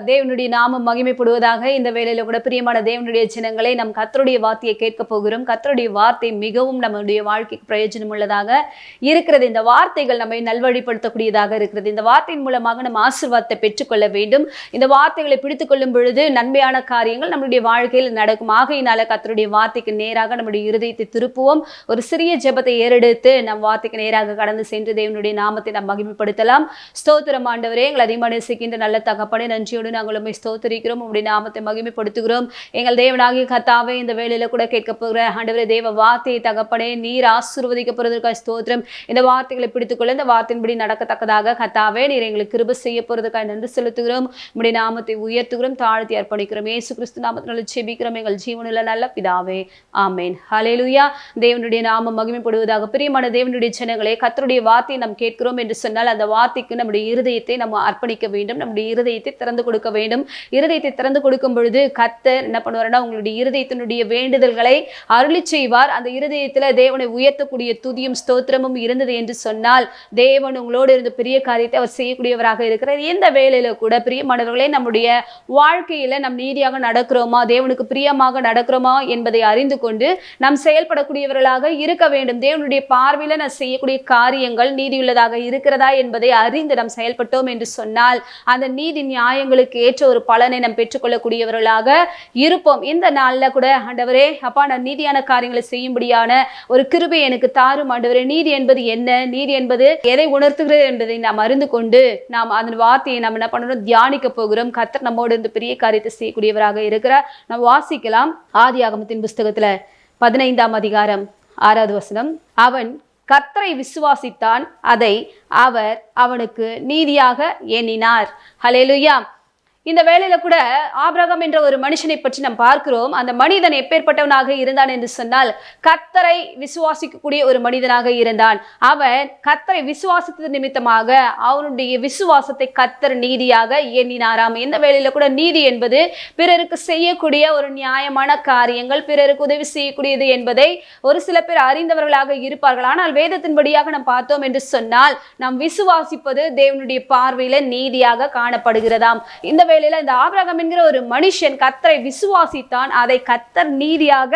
தேவனுடைய நாமம் மகிமைப்படுவதாக. இந்த வேளையில கூட பிரியமான தேவனுடைய ஜனங்களை நம் கர்த்தருடைய வார்த்தையை கேட்க போகிறோம். கர்த்தருடைய வார்த்தை மிகவும் நம்முடைய வாழ்க்கைக்கு பிரயோஜனம் உள்ளதாக இருக்கிறது. இந்த வார்த்தைகள் நம்மை நல்வழிப்படுத்தக்கூடியதாக இருக்கிறது. இந்த வார்த்தையின் மூலமாக நம்ம ஆசீர்வாதத்தை பெற்றுக்கொள்ள வேண்டும். இந்த வார்த்தைகளை பிடித்துக் கொள்ளும் பொழுது நன்மையான காரியங்கள் நம்முடைய வாழ்க்கையில் நடக்கும். ஆகையினால கர்த்தருடைய வார்த்தைக்கு நேராக நம்முடைய இருதயத்தை திருப்புவோம். ஒரு சிறிய ஜெபத்தை ஏறெடுத்து நம் வார்த்தைக்கு நேராக கடந்து சென்று தேவனுடைய நாமத்தை நாம் மகிமைப்படுத்தலாம். ஸ்தோத்திரம் ஆண்டவரே, எங்கள் அதிகமாக நேசிக்கின்ற நல்ல தகப்பனே, நன்றியோடு நாங்கள் உம்மை ஸ்தோத்திரிக்கிறோம். உம்முடைய நாமத்தை மகிமைப்படுத்துகிறோம். எங்கள் தேவனாகிய கர்த்தாவே, இந்த வேளையில கூட கேட்க போகிற ஆண்டவரே தேவ வார்த்தையை தகப்பனே நீர் ஆசீர்வதிக்கப்படுவதற்காக ஸ்தோத்திரம். இந்த வார்த்தைகளை பிடித்துக்கொள்ள இந்த வார்த்தையின்படி நடக்கத்தக்கதாக கர்த்தாவே நீர் எங்களுக்கு கிருபை செய்ய போறதுக்காக நன்றி செலுத்துகிறோம். உம்முடைய நாமத்தை உயர்த்துகிறோம், தாழ்த்தி அர்ப்பணிக்கிறோம். இயேசு கிறிஸ்து நாமத்தினால ஜெபிக்கிறோம் எங்கள் ஜீவனுள்ள நல்ல பிதாவே, ஆமென். ஹல்லேலூயா. தேவனுடைய நாமம் மகிமைப்படுவதாக. பிரியமான தேவனுடைய ஜனங்களே, கர்த்தருடைய வார்த்தையை நாம் கேட்கிறோம் என்று சொன்னால் அந்த வார்த்தைக்கு நம்முடைய இருதயத்தை நம்ம அர்ப்பணிக்க வேண்டும். நம்முடைய இருதயத்தை திறந்து கொடுக்க வேண்டும். இருதயத்தை திறந்து கொடுக்கும் பொழுது கர்த்தர் என்ன பண்ணுவார்னா உங்களுடைய இருதயத்தினுடைய வேண்டுதல்களை அருளி செய்வார். அந்த இருதயத்துல தேவனை உயர்த்தக்கூடிய துதியும் ஸ்தோத்திரமும் இருந்தது என்று சொன்னால் தேவன் உங்களோடு இருந்து பெரிய காரியத்தை அவர் செய்யக்கூடியவராக இருக்கிறார். எந்த வேளையில கூட பிரியமானவர்களே, நம்முடைய வாழ்க்கையில நம் நீதியாக நடக்கிறோமா, தேவனுக்கு பிரியமாக நடக்கிறோமா என்பதை அறிந்து கொண்டு நாம் செயல்படக்கூடியவர்களாக இருக்க வேண்டும். தேவனுடைய பார்வையில நான் செய்யக்கூடிய காரியங்கள் நீதியுள்ளதாக இருக்கிறதா என்பதை அறிந்து நாம் செயல்பட்டோம் என்று சொன்னால் அந்த நீதி நியாயங்களுக்கு ஏற்ற ஒரு பலனை நாம் பெற்றுக்கொள்ளக்கூடியவர்களாக இருப்போம். இந்த நாள்ல கூட ஆண்டவரே அப்பா, நான் நீதியான காரியங்களை செய்யும்படியான ஒரு கிருபை எனக்கு தாரும் ஆண்டவரே. நீதி என்பது என்ன, நீதி என்பது எதை உணர்த்துகிறது என்பதை நாம் அறிந்து கொண்டு நாம் அந்த வார்த்தையை நாம் என்ன பண்ணணும், தியானிக்க போகிறோம். கர்த்தர் நம்மோடு இருந்து பெரிய காரியத்தை செய்யக்கூடியவராக இருக்கிறார். நாம் வாசிக்கலாம். ஆதியாகமத்தின் புஸ்தகத்துல 15ஆம் அதிகாரம் 6வது வசனம். அவன் கர்த்தரை விசுவாசித்தான், அதை அவர் அவனுக்கு நீதியாக எண்ணினார். ஹல்லேலூயா. இந்த வேளையில கூட ஆபிரகாம் என்ற ஒரு மனுஷனை பற்றி நாம் பார்க்கிறோம். அந்த மனிதன் எப்பேற்பட்டவனாக இருந்தான் என்று சொன்னால் கர்த்தரை விசுவாசிக்கக்கூடிய ஒரு மனிதனாக இருந்தான். அவன் கர்த்தரை விசுவாசித்தது நிமித்தமாக அவனுடைய விசுவாசத்தை கர்த்தர் நீதியாக எண்ணினாராம். இந்த வேளையில கூட நீதி என்பது பிறருக்கு செய்யக்கூடிய ஒரு நியாயமான காரியங்கள், பிறருக்கு உதவி செய்யக்கூடியது என்பதை ஒரு சில பேர் அறிந்தவர்களாக இருப்பார்கள். ஆனால் வேதத்தின்படியாக நாம் பார்த்தோம் என்று சொன்னால் நாம் விசுவாசிப்பது தேவனுடைய பார்வையில நீதியாக காணப்படுகிறதாம். இந்த வேளையில இந்த ஆபிரகாம் என்கிற ஒரு மனுஷன் கர்த்தரை விசுவாசித்தான், அதை கர்த்தர் நீதியாக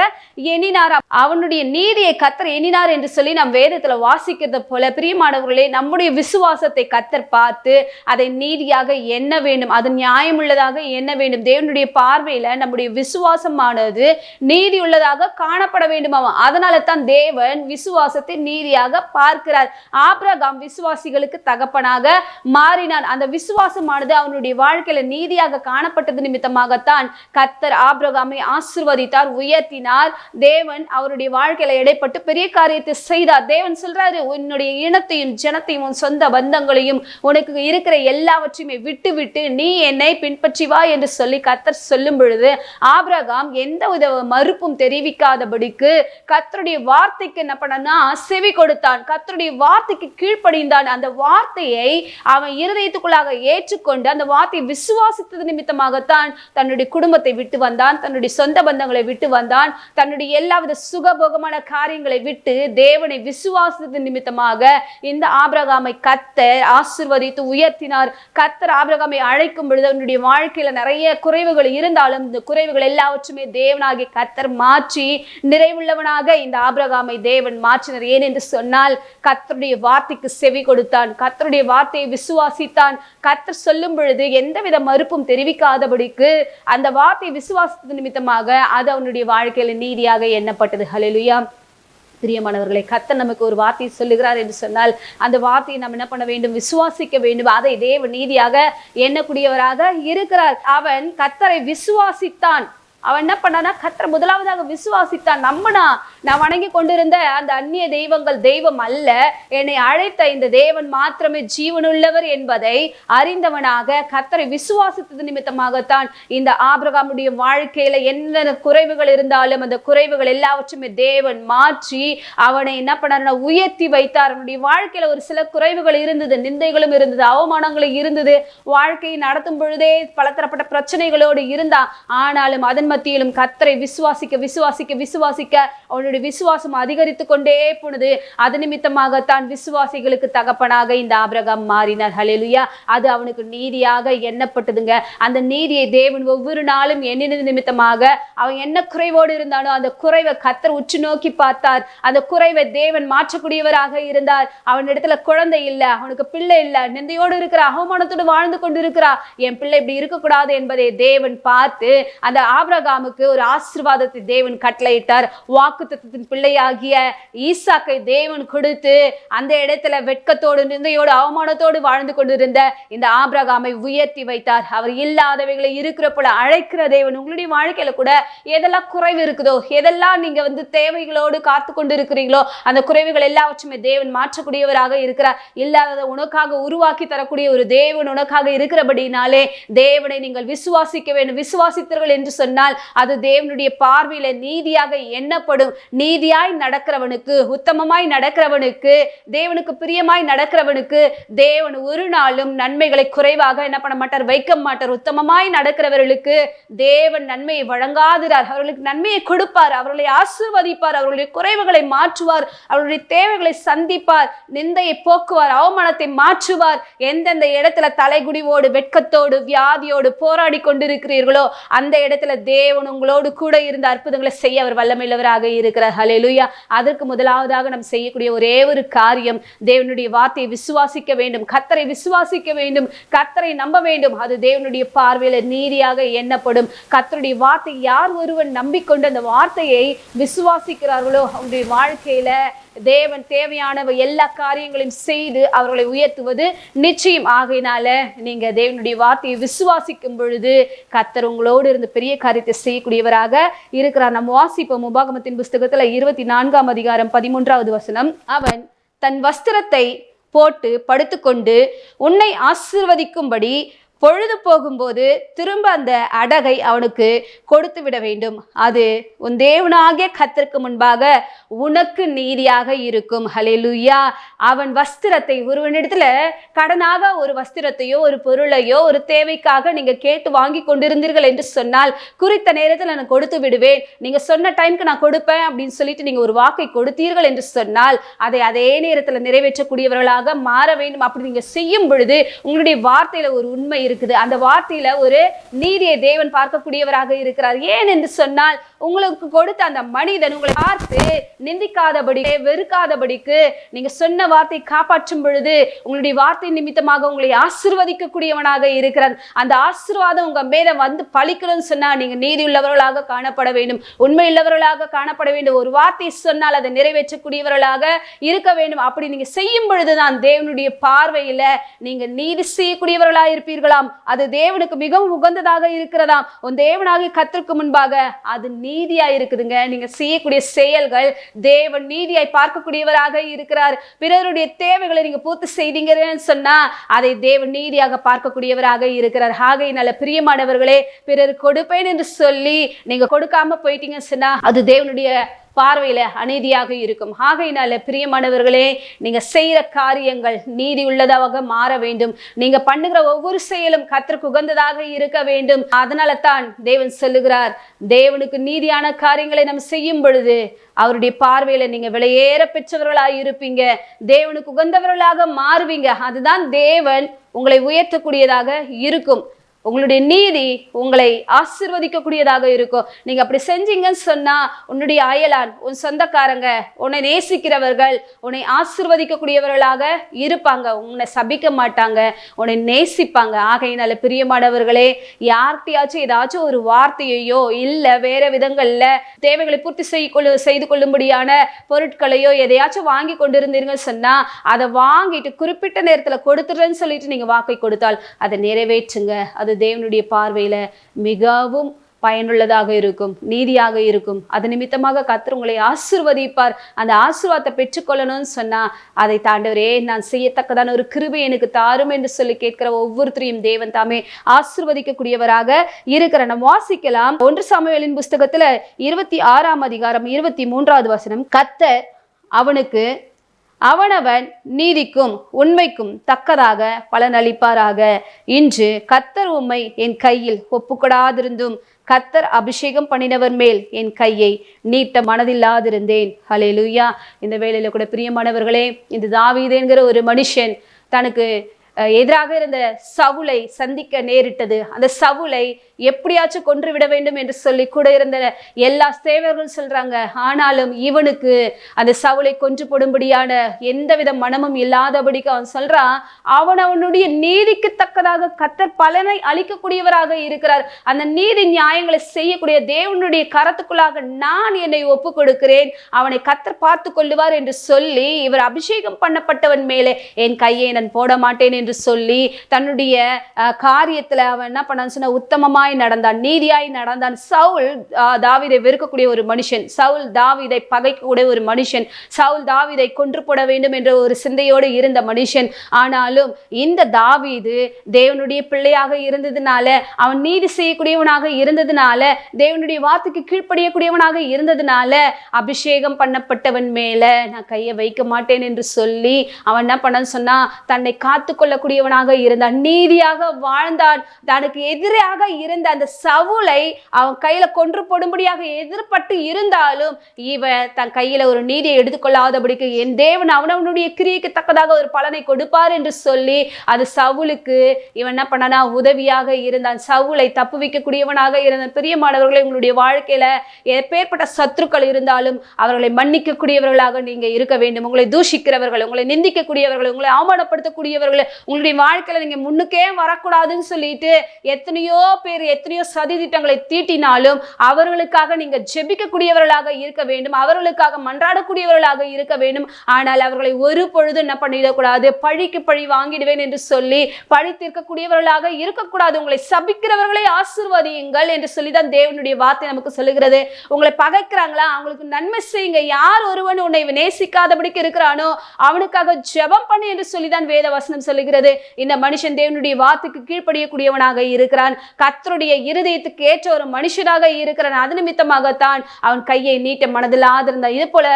எண்ணினாராம். அவனுடைய நீதியை கர்த்தர் எண்ணினார் என்று சொல்லி நாம் வேதத்துல வாசிக்கிறது போல பிரியமானவர்களே, நம்முடைய விசுவாசத்தை கர்த்தர் பார்த்து அதை நீதியாக எண்ண வேண்டும், அது நியாயமுள்ளதாக எண்ண வேண்டும். தேவனுடைய பார்வையில நம்முடைய விசுவாசமானது நீதி உள்ளதாக காணப்பட வேண்டுமாம். அதனால தான் தேவன் விசுவாசத்தை நீதியாக பார்க்கிறார். ஆபிரகாம் விசுவாசிகளுக்கு தகப்பனாக மாறினான். அந்த விசுவாசமானது அவனுடைய வாழ்க்கையில நீதியாக காணப்பட்டது நிமித்தமாகத்தான் கர்த்தர் ஆபிரகாமை ஆசீர்வதித்தார், உயர்த்தினார். தேவன் அவருடைய வாழ்க்கையில இடைப்பட்டு பெரிய காரியத்தை செய்தார். தேவன் சொல்றாரு, உன்னுடைய இனத்தையும் ஜனத்தையும் உன் சொந்த பந்தங்களையும் உனக்கு இருக்கிற எல்லாவற்றையுமே விட்டு விட்டு நீ என்னை பின்பற்றி வா என்று சொல்லி கர்த்தர் சொல்லும் பொழுது ஆபிரகாம் எந்த வித மறுப்பும் தெரிவிக்காதபடிக்கு கர்த்தருடைய வார்த்தைக்கு என்ன பண்ணா செவி கொடுத்தான். கர்த்தருடைய வார்த்தைக்கு கீழ்ப்படிந்தான். அந்த வார்த்தையை அவன் இருதயத்துக்குள்ளாக ஏற்றுக்கொண்டு அந்த வார்த்தையை விசுவாசித்தது நிமித்தமாகத்தான் தன்னுடைய குடும்பத்தை விட்டு வந்தான், தன்னுடைய சொந்த பந்தங்களை விட்டு வந்தான், தன்னுடைய எல்லாவித சுகபோகமான காரியங்களை விட்டு தேவனை விசுவாசித்தது நிமித்தமாக இந்த ஆபிரகாமை கர்த்தர் ஆசீர்வதித்து உயர்த்தினார். கர்த்தர் ஆபிரகாமை அழைக்கும் பொழுது அவனுடைய வாழ்க்கையில நிறைய குறைவுகள் இருந்தாலும் இந்த குறைவுகள் எல்லாவற்றுமே தேவனாகிய கர்த்தர் மாற்றி நிறைவுள்ளவனாக இந்த ஆபிரகாமை தேவன் மாற்றினார். ஏன் என்று சொன்னால் கர்த்தருடைய வார்த்தைக்கு செவி கொடுத்தான், கர்த்தருடைய வார்த்தையை விசுவாசித்தான். கர்த்தர் சொல்லும் பொழுது எந்தவித மறுப்பும் தெரிவிக்காதபடிக்கு அந்த வார்த்தை விசுவாசத்து நிமித்தமாக அது அவனுடைய வாழ்க்கையில நீதியாக எண்ணப்பட்டது. ஹல்லேலூயா. பிரியமானவர்களை, கர்த்தர் நமக்கு ஒரு வார்த்தையை சொல்லுகிறார் என்று சொன்னால் அந்த வார்த்தையை நாம் என்ன பண்ண வேண்டும், விசுவாசிக்க வேண்டும். அதை தேவ நீதியாக எண்ணக்கூடியவராக இருக்கிறார். அவன் கர்த்தரை விசுவாசித்தான். அவன் என்ன பண்ணானா, கர்த்தரை முதலாவதாக விசுவாசித்தான், நம்பினா. நான் வணங்கி கொண்டிருந்த அந்த அந்நிய தெய்வங்கள் தெய்வம் அல்ல, என்னை அழைத்த இந்த தேவன் மாத்திரமே ஜீவனுள்ளவர் என்பதை அறிந்தவனாக கர்த்தரை விசுவாசித்தது நிமித்தமாகத்தான் இந்த ஆபிரகாமுடைய வாழ்க்கையில என்ன குறைவுகள் இருந்தாலும் அந்த குறைவுகள் எல்லாவற்றுமே தேவன் மாற்றி அவனை என்ன பண்ணாருன்னா உயர்த்தி வைத்தார். அவனுடைய வாழ்க்கையில ஒரு சில குறைவுகள் இருந்தது, நிந்தைகளும் இருந்தது, அவமானங்களும் இருந்தது, வாழ்க்கையை நடத்தும் பொழுதே பலதரப்பட்ட பிரச்சனைகளோடு இருந்தான். ஆனாலும் அதன் மத்தியிலும் கர்த்தரை விசுவாசிக்க விசுவாசிக்க விசுவாசிக்க அவனுடைய விசுவாசம் அதிகரித்து கொண்டே போனது. அது நிமித்தமாகத்தான் விசுவாசிகளுக்கு தகப்பனாக இந்த ஆபிரகாம் மாறினார். ஹல்லேலூயா. அது அவனுக்கு நீதியாக எண்ணப்பட்டதுங்க. அந்த நீதியை தேவன் ஒவ்வொரு நாளும் எண்ணினது நிமித்தமாக அவன் என்ன குறைவோடு இருந்தானோ அந்த குறைவை கர்த்தர் உற்று நோக்கி பார்த்தார். அந்த குறைவை தேவன் மாற்றக்கூடியவராக இருந்தார். அவன் இடத்துல குழந்தை இல்லை, அவனுக்கு பிள்ளை இல்லை, நிந்தையோடு இருக்கிற, அவமானத்தோடு வாழ்ந்து கொண்டு இருக்கிறா, என் பிள்ளை இப்படி இருக்கக்கூடாது என்பதை தேவன் பார்த்து அந்த ஆபிரகாமுக்கு ஒரு ஆசீர்வாதத்தை தேவன் கட்டளையிட்டார். வாக்குத்தத்தத்தின் பிள்ளையாகிய ஈசாக்கை தேவன் கொடுத்து அந்த இடத்துல வெட்கத்தோடு நிந்தையோடு அவமானத்தோடு வாழ்ந்து கொண்டிருந்த இந்த ஆபிரகாமை உயர்த்தி வைத்தார். அவர் இல்லாதவைகளை இருக்கிற போல அழைக்கிற தேவன். உங்களுடைய வாழ்க்கையில கூட எதெல்லாம் குறைவு இருக்குதோ, எதெல்லாம் நீங்க தேவைகளோடு காத்து கொண்டு இருக்கிறீங்களோ அந்த குறைவுகள் எல்லாவற்றுமே தேவன் மாற்றக்கூடியவராக இருக்கிறார். இல்லாததை உனக்காக உருவாக்கி தரக்கூடிய ஒரு தேவன் உனக்காக இருக்கிறபடினாலே தேவனை நீங்கள் விசுவாசிக்க வேண்டும். விசுவாசித்தீர்கள் என்று சொன்னால் அது தேவனுடைய பார்வையில நீதியாக எண்ணப்படும். நீதியாய் நடக்கிறவனுக்கு, உத்தமமாய் நடக்கிறவனுக்கு, தேவனுக்கு பிரியமாய் நடக்கிறவனுக்கு தேவன் ஒரு நாளும் நன்மைகளை குறைவாக என்ன பண்ண மாட்டார், வைக்க மாட்டார். உத்தமமாய் நடக்கிறவர்களுக்கு தேவன் நன்மையை வழங்காதிரார். அவர்களுக்கு நன்மையை கொடுப்பார், அவர்களை ஆசீர்வதிப்பார், அவர்களுடைய குறைவுகளை மாற்றுவார், அவர்களுடைய தேவைகளை சந்திப்பார், நிந்தையை போக்குவார், அவமானத்தை மாற்றுவார். எந்தெந்த இடத்துல தலைகுடிவோடு வெட்கத்தோடு வியாதியோடு போராடி கொண்டிருக்கிறீர்களோ அந்த இடத்துல தேவன் உங்களோடு கூட இருந்த அற்புதங்களை செய்ய அவர் வல்லமையுள்ளவராக இருக்கிறார். ஹல்லேலூயா. அதற்கு முதலாவதாக நாம் செய்யக்கூடிய ஒரே ஒரு காரியம், தேவனுடைய வார்த்தையை விசுவாசிக்க வேண்டும், கர்த்தரை விசுவாசிக்க வேண்டும், கர்த்தரை நம்ப வேண்டும். அது தேவனுடைய பார்வையில நீதியாக எண்ணப்படும். கர்த்தருடைய வார்த்தை யார் ஒருவன் நம்பிக்கொண்டு அந்த வார்த்தையை விசுவாசிக்கிறார்களோ அவருடைய வாழ்க்கையில தேவன் தேவையான எல்லா காரியங்களையும் செய்து அவர்களை உயர்த்துவது நிச்சயம். ஆகையினால நீங்க தேவனுடைய வார்த்தையை விசுவாசிக்கும் பொழுது கர்த்தர் உங்களோடு இருந்து பெரிய காரியத்தை செய்யக்கூடியவராக இருக்கிறார். நம்ம வாசிப்போம் உபாகமத்தின் புஸ்தகத்துல 24ஆம் அதிகாரம் 13வது வசனம். அவன் தன் வஸ்திரத்தை போட்டு படுத்துக்கொண்டு உன்னை ஆசீர்வதிக்கும்படி பொழுது போகும்போது திரும்ப அந்த அடகை அவனுக்கு கொடுத்து விட வேண்டும். அது உன் தேவனாகிய கர்த்தருக்கு முன்பாக உனக்கு நீதியாக இருக்கும். ஹல்லேலூயா. அவன் வஸ்திரத்தை, ஒருவனிடத்துல கடனாக ஒரு வஸ்திரத்தையோ ஒரு பொருளையோ ஒரு தேவைக்காக நீங்க கேட்டு வாங்கி கொண்டிருந்தீர்கள் என்று சொன்னால் குறித்த நேரத்தில் நான் கொடுத்து விடுவேன், நீங்க சொன்ன டைமுக்கு நான் கொடுப்பேன் அப்படின்னு சொல்லிட்டு நீங்க ஒரு வாக்கை கொடுத்தீர்கள் என்று சொன்னால் அதை அதே நேரத்தில் நிறைவேற்றக்கூடியவர்களாக மாற வேண்டும். அப்படி நீங்க செய்யும் பொழுது உங்களுடைய வார்த்தையில ஒரு உண்மை இருக்குது. அந்த வார்த்தையில ஒரு நீதியை தேவன் பார்க்கக்கூடியவராக இருக்கிறார். ஏன் என்று சொன்னால் உங்களுக்கு கொடுத்த அந்த மனிதன் உங்களை பார்த்து நிந்திக்காதபடி வெறுக்காதபடிக்கு நீங்க சொன்ன வார்த்தை காப்பாற்றும் பொழுது உங்களுடைய வார்த்தை நிமித்தமாக உங்களை ஆசீர்வதிக்க கூடியவனாக இருக்கிறார். அந்த ஆசீர்வாதம் உங்க மேல வந்து பலிக்கணும்னு சொன்னா நீங்க நீதி உள்ளவர்களாக காணப்பட வேண்டும், உண்மை உள்ளவர்களாக காணப்பட வேண்டும். ஒரு வார்த்தை சொன்னால் அதை நிறைவேற்றக்கூடியவர்களாக இருக்க வேண்டும். அப்படி நீங்க செய்யும் பொழுதுதான் தேவனுடைய பார்வையில நீங்க நீதி செய்யக்கூடியவர்களாக இருப்பீர்களாம். அது தேவனுக்கு மிகவும் உகந்ததாக இருக்கிறதாம். உன் தேவனாகிய கர்த்தருக்கு முன்பாக அது நீதியா இருக்குதுங்க. நீங்க செய்யக்கூடிய செயல்கள் தேவன் நீதியாய் பார்க்கக்கூடியவராக இருக்கிறார். பிறருடைய தேவைகளை நீங்க பூர்த்தி செய்தீங்கன்னு சொன்னா அதை தேவன் நீதியாக பார்க்கக்கூடியவராக இருக்கிறார். ஆகையினால பிரியமானவர்களே, பிறர் கொடுப்பேன் என்று சொல்லி நீங்க கொடுக்காம போயிட்டீங்கன்னு சொன்னா அது தேவனுடைய பார்வையில அநீதியாக இருக்கும். ஆகையினால பிரியமானவர்களே, நீங்க செய்யற காரியங்கள் நீதி உள்ளதாக மாற வேண்டும். நீங்க பண்ணுகிற ஒவ்வொரு செயலும் கர்த்தருக்கு உகந்ததாக இருக்க வேண்டும். அதனால தான் தேவன் சொல்லுகிறார், தேவனுக்கு நீதியான காரியங்களை நம்ம செய்யும் பொழுது அவருடைய பார்வையில நீங்க விலையேற பெற்றவர்களாக இருப்பீங்க, தேவனுக்கு உகந்தவர்களாக மாறுவீங்க. அதுதான் தேவன் உங்களை உயர்த்தக்கூடியதாக இருக்கும். உங்களுடைய நீதி உங்களை ஆசீர்வதிக்கக்கூடியதாக இருக்கும். நீங்க அப்படி செஞ்சீங்கன்னு சொன்னா உன்னுடைய அயலான், உன் சொந்தக்காரங்க, உன்னை நேசிக்கிறவர்கள் உன்னை ஆசீர்வதிக்கக்கூடியவர்களாக இருப்பாங்க. உன்னை சபிக்க மாட்டாங்க, உன்னை நேசிப்பாங்க. ஆகையினால பிரியமானவர்களே, யார்கிட்டயாச்சும் ஏதாச்சும் ஒரு வார்த்தையோ இல்ல வேற விதங்கள்ல தேவைகளை பூர்த்தி செய்து கொள்ளும்படியான பொருட்களையோ எதையாச்சும் வாங்கி கொண்டிருந்தீங்கன்னு சொன்னா அதை வாங்கிட்டு குறிப்பிட்ட நேரத்துல கொடுத்துறேன்னு சொல்லிட்டு நீங்க வாக்கை கொடுத்தால் அதை நிறைவேற்றுங்க. அது தேவனுடைய பார்வையில மிகவும் பயனுள்ளதாக இருக்கும், நீதியாக இருக்கும். அது நிமித்தமாக கர்த்தர் உங்களை ஆசீர்வதிப்பார். அந்த ஆசீர்வாதத்தை பெற்றுக்கொள்ளணும்னு சொன்னா அதை தாண்டவரே நான் செய்யத்தக்கதான ஒரு கிருபை எனக்கு தாரும் என்று சொல்லி கேட்கிற ஒவ்வொருத்தரையும் தேவன் தாமே ஆசீர்வதிக்கக்கூடியவராக இருக்கிற. நம்ம வாசிக்கலாம் 1 சாமுவேலின் புஸ்தகத்துல 26ஆம் அதிகாரம் 23வது வசனம். கர்த்தர் அவனுக்கு அவனவன் நீதிக்கும் உண்மைக்கும் தக்கதாக பலனளிப்பாராக. இன்று கர்த்தர் உம்மை என் கையில் ஒப்புக்கொடாதிருந்தும் கர்த்தர் அபிஷேகம் பண்ணினவர் மேல் என் கையை நீட்ட மனதில்லாதிருந்தேன். ஹல்லேலூயா. இந்த வேளையில கூட பிரியமானவர்களே, இந்த தாவீது என்கிற ஒரு மனுஷன் தனக்கு எதிராக இருந்த சவுலை சந்திக்க நேரிட்டது. அந்த சவுலை எப்படியாச்சும் கொன்று விட வேண்டும் என்று சொல்லி கூட இருந்த எல்லா சேவர்களும் சொல்றாங்க. ஆனாலும் இவனுக்கு அந்த சவுலை கொன்று போடும்படியான எந்தவித மனமும் இல்லாதபடிக்கு அவன் சொல்றான், அவனுடைய நீதிக்கு தக்கதாக கர்த்தர் பலனை அளிக்கக்கூடியவராக இருக்கிறார். அந்த நீதி நியாயங்களை செய்யக்கூடிய தேவனுடைய கரத்துக்குள்ளாக நான் என்னை ஒப்பு கொடுக்கிறேன், அவனை கர்த்தர் பார்த்து கொள்ளுவார் என்று சொல்லி இவர் அபிஷேகம் பண்ணப்பட்டவன் மேலே என் கையை நான் போட மாட்டேன் என்று சொல்லி தன்னுடைய காரியத்துல அவன் என்ன பண்ணான்னு சொன்னா உத்தமமாய் நடந்தான், நீதியாய் நடந்தான். சவுல் தாவீதை வெறுக்கக்கூடிய ஒரு மனுஷன், சவுல் தாவீதை பகைக்கக்கூடிய ஒரு மனுஷன், சவுல் தாவீதை கொன்று போட வேண்டும் என்ற ஒரு சிந்தையோடு இருந்த மனுஷன். ஆனாலும் இந்த தாவீது தேவனுடைய பிள்ளையாக இருந்ததுனால, அவன் நீதி செய்யக்கூடியவனாக இருந்ததுனால, தேவனுடைய வார்த்தைக்கு கீழ்ப்படியக்கூடியவனாக இருந்ததுனால அபிஷேகம் பண்ணப்பட்டவன் மேல நான் கையை வைக்க மாட்டேன் என்று சொல்லி அவன் என்ன பண்ணான்னு சொன்னா தன்னை காத்து கொள்ளக்கூடியவனாக இருந்தான், நீதியாக வாழ்ந்தான். தனக்கு எதிராக இருந்த அந்த சவுலை அவன் கையில கொன்று போடும்படியாக எதிர்பட்டு இருந்தாலும் இவன் தன் கையில ஒரு நீதியை எடுத்துக்கொள்ளாதபடிக்கு என் தேவன் அவனவனுடைய கிரியைக்கு தக்கதாக ஒரு பலனை கொடுப்பார் என்று சொல்லி அது சவுலுக்கு இவன் என்ன பண்ணனா உதவியாக இருந்தான், சவுலை தப்பு வைக்கக்கூடியவனாக இருந்தான். பிரியமானவர்களை, உங்களுடைய வாழ்க்கையில எப்பேற்பட்ட சத்துருக்கள் இருந்தாலும் அவர்களை மன்னிக்கக்கூடியவர்களாக நீங்க இருக்க வேண்டும். உங்களை தூஷிக்கிறவர்கள், உங்களை நிந்திக்கக்கூடியவர்கள், உங்களை அவமானப்படுத்தக்கூடியவர்கள் உங்களுடைய வாழ்க்கையில நீங்க முன்னுக்கே வரக்கூடாதுன்னு சொல்லிட்டு எத்தனையோ பேர் எத்தனையோ சதி திட்டங்களை தீட்டினாலும் அவர்களுக்காக நீங்க ஜெபிக்கக்கூடியவர்களாக இருக்க வேண்டும், அவர்களுக்காக மன்றாடக்கூடியவர்களாக இருக்க வேண்டும். ஆனால் அவர்களை ஒரு பொழுது என்ன பண்ணிடக்கூடாது, பழிக்கு பழி வாங்கிடுவேன் என்று சொல்லி பழி தீர்க்கக்கூடியவர்களாக இருக்கக்கூடாது. உங்களை சபிக்கிறவர்களை ஆசீர்வதியுங்கள் என்று சொல்லிதான் தேவனுடைய வார்த்தை நமக்கு சொல்லுகிறது. உங்களை பகைக்கிறாங்களா, அவங்களுக்கு நன்மை செய்யுங்க. யார் ஒருவன் உன்னை நேசிக்காதபடிக்கு இருக்கிறானோ அவனுக்காக ஜெபம் பண்ணு என்று சொல்லிதான் வேத வசனம் சொல்லுகிறது. இந்த மனுஷன் தேவனுடைய வார்த்தைக்கு கீழ்ப்படியக்கூடியவனாக இருக்கிறான், கர்த்தருடைய இருதயத்துக்கு ஏற்ற ஒரு மனுஷனாக இருக்கிறான். அது நிமித்தமாகத்தான் அவன் கையை நீட்ட மனதில்லாதிருந்தான். இது போல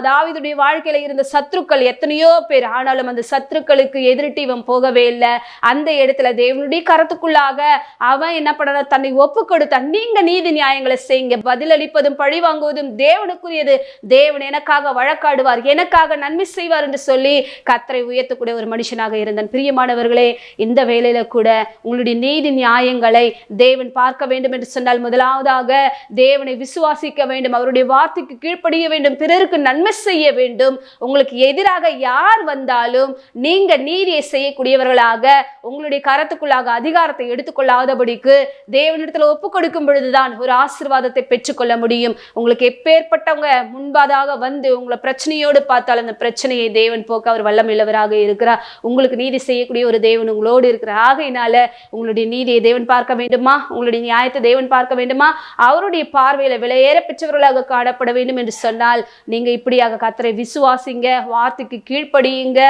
தாவீதுடைய வாழ்க்கையில இருந்த சத்துருக்கள் எத்தனையோ பேர், ஆனாலும் அந்த சத்துருக்களுக்கு எதிரிட்டு இவன் போகவே இல்லை. அந்த இடத்துல தேவனுடைய கரத்துக்குள்ளாக அவன் என்ன பண்ண தன்னை ஒப்பு கொடுத்தான். நீங்க நீதி நியாயங்களை செய்யுங்க, பதிலளிப்பதும் பழி வாங்குவதும் தேவனுக்குரியது, தேவன் எனக்காக வழக்காடுவார், எனக்காக நன்மை செய்வார் என்று சொல்லி கர்த்தரை உயர்த்தக்கூடிய ஒரு மனுஷனாக இருந்தான். பிரியமானவர்களே, இந்த வேளையில கூட உங்களுடைய நீதி நியாயங்களை தேவன் பார்க்க வேண்டும் என்று சொன்னால் முதலாவதாக தேவனை விசுவாசிக்க வேண்டும், அவருடைய வார்த்தைக்கு கீழ்ப்படிய வேண்டும், பிறருக்கு நன்மை செய்ய வேண்டும். உங்களுக்கு எதிராக யார் வந்தாலும் நீங்க நீதியை செய்யக்கூடியவர்களாக உங்களுடைய கரத்துக்குள்ளாக அதிகாரத்தை எடுத்துக்கொள்ளாதபடிக்கு தேவனிடத்தில் ஒப்பு கொடுக்கும் பொழுதுதான் ஒரு ஆசீர்வாதத்தை பெற்றுக்கொள்ள முடியும். உங்களுக்கு எப்பேற்பட்டவங்க முன்பாதாக வந்து உங்களை பிரச்சனையோடு பார்த்தால் அந்த பிரச்சனையை தேவன் போக்க அவர் வல்லமையுள்ளவராக இருக்கிறார். உங்களுக்கு நீதி செய்யக்கூடிய ஒரு தேவன் உங்களோடு இருக்கிறார். ஆகையினால உங்களுடைய நீதியை தேவன் பார்க்க வேண்டுமா, உங்களுடைய நியாயத்தை தேவன் பார்க்க வேண்டுமா, அவருடைய பார்வையில விலையேற பெற்றவர்களாக காணப்பட வேண்டும் என்று சொன்னால் நீங்க இப்படியாக கர்த்தரை விசுவாசிங்க, வார்த்தைக்கு கீழ்ப்படியுங்க,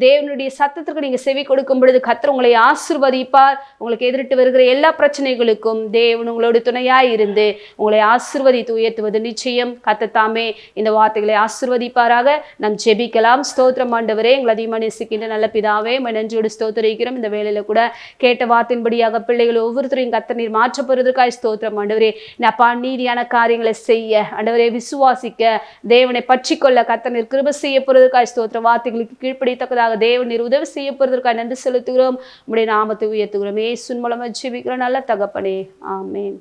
தேவனுடைய சத்தத்திற்கு நீங்க செவி கொடுக்கும் பொழுது கர்த்தர் உங்களை ஆசீர்வதிப்பார். உங்களுக்கு எதிரிட்டு வருகிற எல்லா பிரச்சனைகளுக்கும் தேவன் உங்களோடு துணையாய் இருந்து உங்களை ஆசீர்வதித்து உயர்த்துவது நிச்சயம். கர்த்தர் தாமே இந்த வார்த்தைகளை ஆசீர்வதிப்பாராக. நாம் ஜெபிக்கலாம். ஸ்தோத்திரம் ஆண்டவரே, எங்களை அதிகமாக நேசிக்கின்ற நல்ல பிதாவே, நன்றியோடு ஸ்தோத்திரிக்கிறோம். இந்த வேளையில கூட கேட்ட வார்த்தையின்படியாக பிள்ளைகள் ஒவ்வொருத்தரையும் கர்த்தர் நீர் மாற்ற போறதற்காக ஸ்தோத்திரம் ஆண்டவரே. அப்பா, நீதியான காரியங்களை செய்ய ஆண்டவரே, விசுவாசிக்க, தேவனை பற்றிக்கொள்ள கர்த்தர் நீர் கிருபை செய்ய போறதற்காக ஸ்தோத்திரம். வார்த்தைகளுக்கு கீழ்ப்படித்தக்கதாக தேவன் நீர் உதவி செய்ய போறதற்காக நன்றி செலுத்துகிறோம். உம்முடைய நாமத்தை உயர்த்துகிறோம். இயேசுவின் மூலமாக ஜெபிக்கிறோம் நல்ல தகப்பனே, ஆமென்.